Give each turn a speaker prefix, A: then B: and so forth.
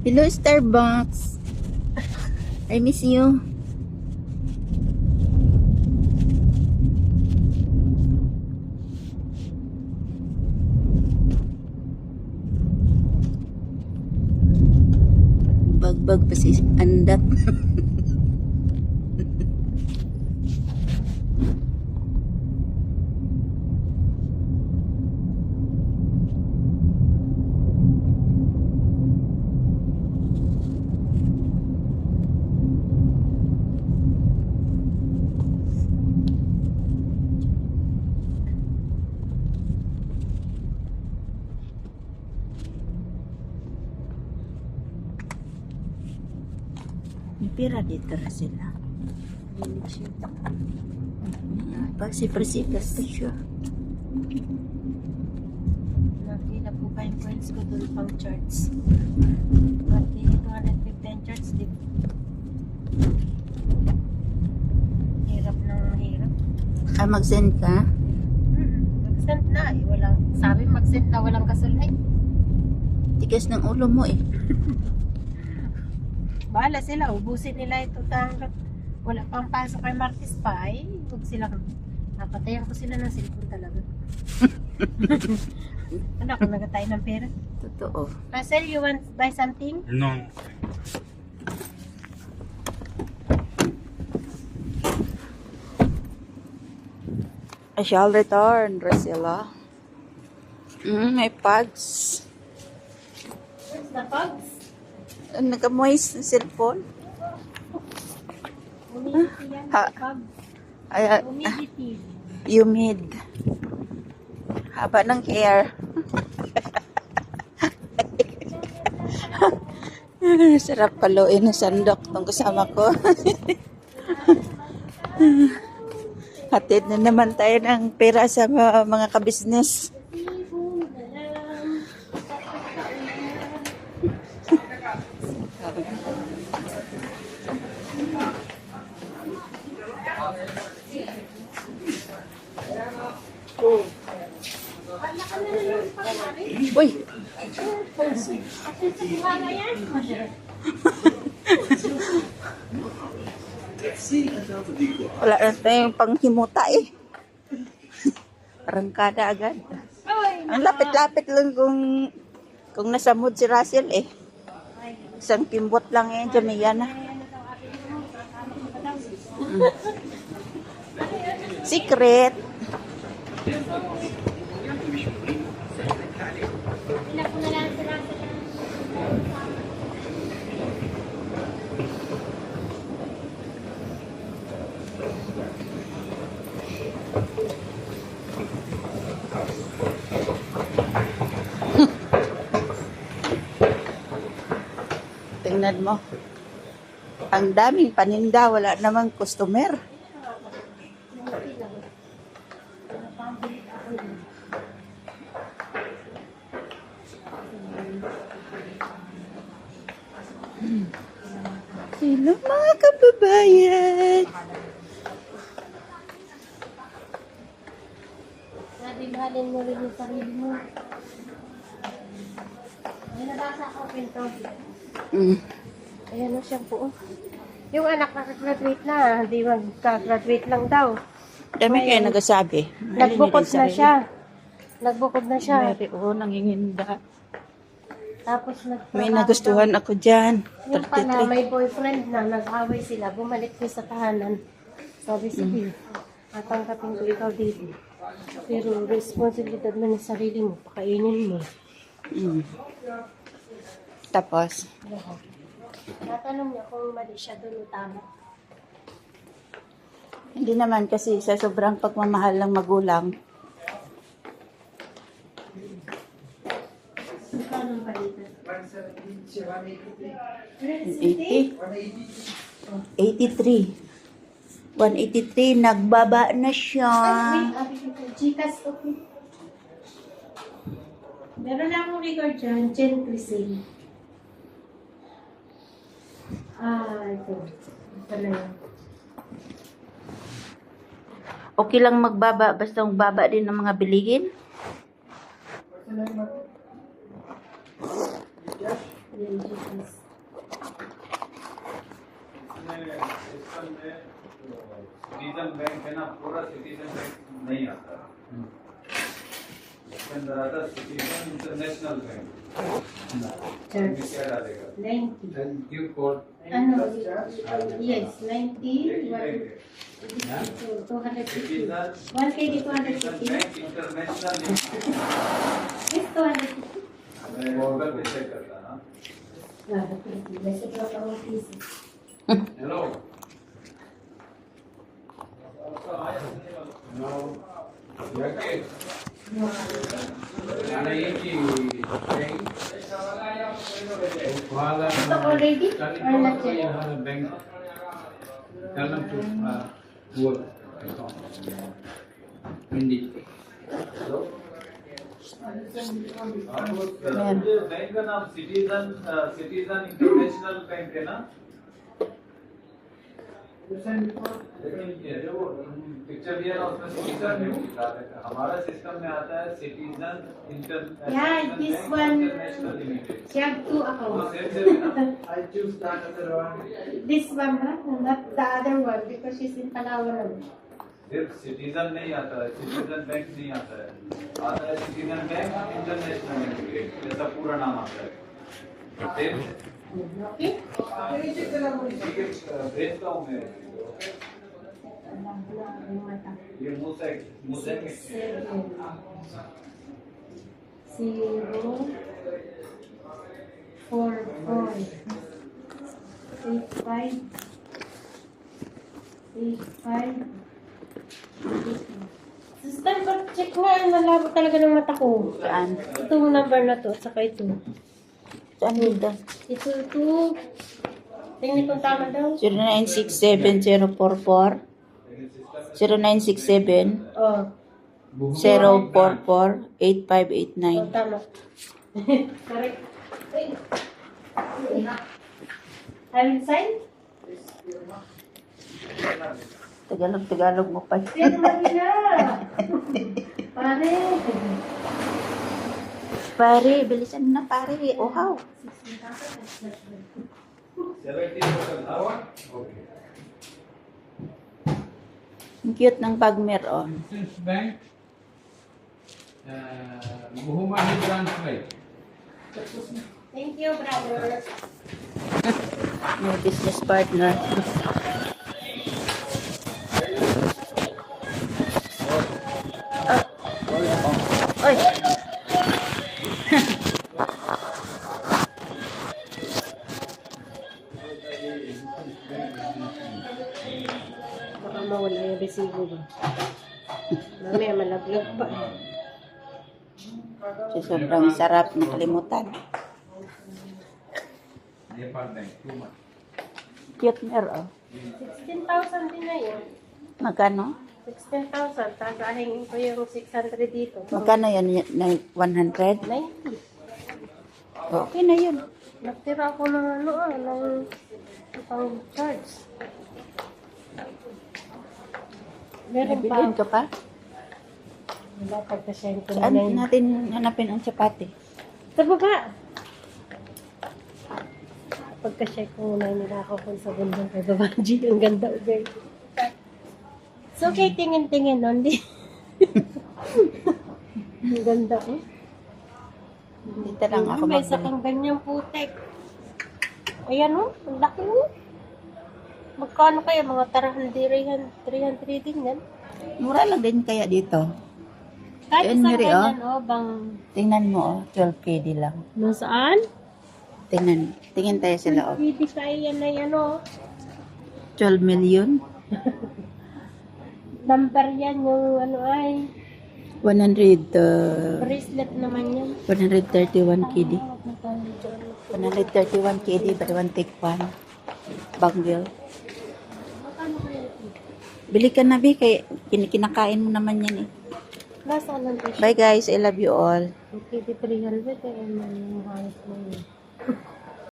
A: Hello, Starbucks. I miss you. Bagbag pa si Andat. May pira dito na sila. Pagsiprasitas na siya.
B: Nakita po kayong coins ko doon pang charts. Pati 215 charts din. Hirap ng hirap.
A: Mag-send ka?
B: Mag-send na eh. Walang, sabi mag-send na walang kasulay.
A: Tigas ng ulo mo eh.
B: Bahala sila. Ubusin nila ito tanggap. Wala pang pasok kay Martis pa. Ay, huwag silang. Napatayan ko sila ng cellphone talaga. Ano kung nagatay ng pera?
A: Totoo.
B: Russell, you want to buy something?
C: No.
A: I shall return, Drusilla. May pugs.
B: Where's the pugs?
A: Nag-moist ng cellphone.
B: Humidity yan.
A: Ha?
B: Pugs.
A: Ay,
B: Humidity.
A: humid. Haba ng hair. Sarap paluin ng sandok tong kasama ko. Hatid na naman tayo ng pera sa mga kabisnes. Uy! Wala na tayong panghimuta eh. Arangkada agad. Ang lapit-lapit lang kung nasa mood si Russell eh. Isang kimbot lang yan, Jamaiana. Secret. Tingnan mo. Ang daming paninda, wala namang customer. Hello mga kababayan.
B: Mahalin mo rin yung sarili mo. May nabasa ko pinto. Ayan na siya po. Yung anak nakagraduate na, hindi magka-graduate lang daw.
A: Dami kayo nagsasabi.
B: Nagbukod na siya. Nagbukod na siya.
A: Mary, oo, nanginginda.
B: Tapos
A: May nagustuhan ako dyan.
B: yung pala,
A: 33.
B: may boyfriend na, nag-away sila, bumalik ko sa tahanan. Sabi, sige, tatanggapin ko ikaw dito. Pero responsibilidad mo ng sarili mo, pakainin mo.
A: Tapos,
B: Tatanong niya kung mali siya doon o tama.
A: hindi naman kasi sa sobrang pagmamahal ng magulang.
B: Magkano ang palitan?
A: 80? 83. 183. Nagbaba na siya.
B: Gcash, okay. Meron na akong record dyan, Jen Crisel. Ito. Ito na yun.
A: Okay lang magbaba, basta magbaba din ng mga bilihin.
B: Yan, Jesus.
C: Citizen bank है ना, पूरा citizen bank नहीं आता। इसके अंदर आता citizen international bank.
B: Church.
C: क्या डालेगा?
B: 90.
C: Then you call
B: Ano? Yes, 90.
C: बैंक
B: 250.
C: Citizen
B: 1KD
C: citizen
B: 250.
C: Bank international limited.
B: Yes, 250.
C: मैं गूगल पे चेक करता ना।
B: Message ako ang piso.
C: Hello. No. जाके ana yeki wala
B: Ito already? Or not yet?
C: bank tell them to work hindi bank का नाम citizen international bank है ना। लेकिन ये जो पिक्चर दिया ना उसमें सिटीजन नहीं लिखा है। हमारा सिस्टम में आता है citizen
B: Yeah, this one.
C: International limited.
B: She have 2 accounts.
C: Same है ना।
D: I choose that other one.
B: This one, huh? Not the other one because she's in Palawan.
C: सिर्फ सिटीजन नहीं आता है, सिटीजन बैंक नहीं आता है, आता है सिटीजन बैंक इंटरनेशनल लिमिटेड, ऐसा पूरा नाम आता है। Same
B: Okay?
C: ठीक है, भेजता हूँ मैं। ये मुसेक
B: 04485. Sister, check nga, nalabo talaga ng mata ko.
A: Saan?
B: Itong number na to, at saka ito.
A: Saan dito?
B: Ito. Tingnan kung tama daw.
A: 0967-044 0967
B: Oh,
A: 044-8589.
B: tama. Correct. I will sign?
A: Tagalog mo pa.
B: Sige naman nila. Pare.
A: Pare, bilisan na pare. Ohaw.
C: 70 total hour? Okay.
A: Ang cute ng bagmer, oh.
D: Since bank, Buhumani branch right.
B: Thank you, brother.
A: May business partner. Oy!
B: Baka mawala yung resibo ba? Mamaya malaglag pa.
A: So, sobrang sarap, nakalimutan.
D: Nepal bank, too much.
A: Cute mer, oh.
B: 16,000 din na yun.
A: Magkano?
B: 16,000. Tapos ahingin ko yung 600 dito.
A: Magkano yan? 100?
B: 90.
A: Okay na yun.
B: Nagtira ako ng ng pang charge. Meron pa.
A: Bilhin ka pa?
B: Wala, pagkasyahin ko
A: Saan
B: na yun.
A: natin hanapin ang chapati?
B: Sa baba. Pagka-check ko muna nila ako kung sa bundang kay Babaji. Ang ganda, okay. So, okay, tingin-tingin only. Ang ganda, oh.
A: Dito lang ako
B: May isa
A: magbili.
B: kang ganyang putek. Ayan, oh. Ang laki, oh. Magkano kaya? Mga 300 din yan.
A: Mura lang din kaya dito.
B: Kahit
A: Yan,
B: isang
A: Mary,
B: ganyan, oh, bang...
A: Tingnan mo, oh. 12KD lang.
B: Nasaan?
A: Tingin tayo sa loob.
B: Hindi kaya yan na yan, oh.
A: 12 million?
B: Number yan, yung ano ay...
A: 131
B: Bracelet naman yan.
A: KD. 131 KD, but one take one. Bangle.
B: Magkano kaya ito?
A: Bili ka na, Bi, kay kinakain mo naman yan eh.
B: Nasaan lang ito?
A: Bye guys, I love you all.
B: Okay, 300 eh. Ano yung halos mo yun.